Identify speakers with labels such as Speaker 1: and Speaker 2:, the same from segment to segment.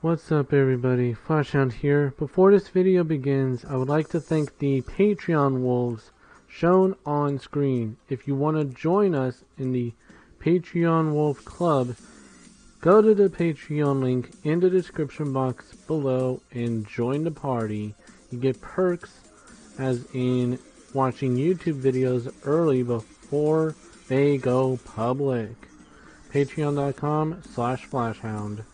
Speaker 1: What's up everybody, Flashhound here. Before this video begins, I would like to thank the Patreon wolves shown on screen. If you want to join us in the Patreon Wolf Club, go to the Patreon link in the description box below and join the party. You get perks as in watching YouTube videos early before they go public. Patreon.com/Flashhound.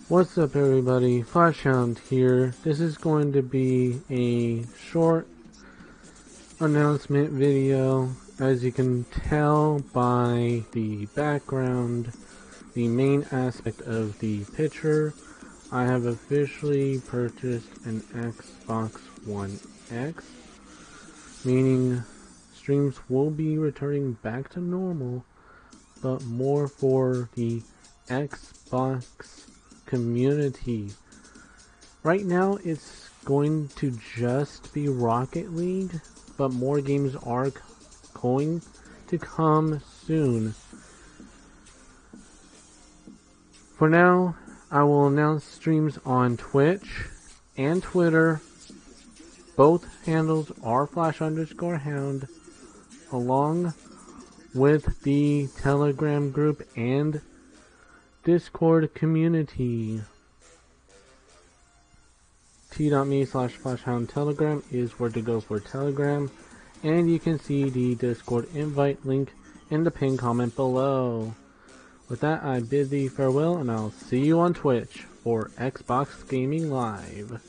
Speaker 1: What's up everybody, Flashhound here. This is going to be a short announcement video. As you can tell by the background, the main aspect of the picture, I have officially purchased an Xbox One X, meaning streams will be returning back to normal, but more for the Xbox community. Right now it's going to just be Rocket League, but more games are going to come soon. For now, I will announce streams on Twitch and Twitter. Both handles are Flash_Hound, along with the Telegram group and Discord community. T.me/Flashhound Telegram is where to go for Telegram, and you can see the Discord invite link in the pinned comment below. With that, I bid thee farewell, and I'll see you on Twitch for Xbox Gaming Live.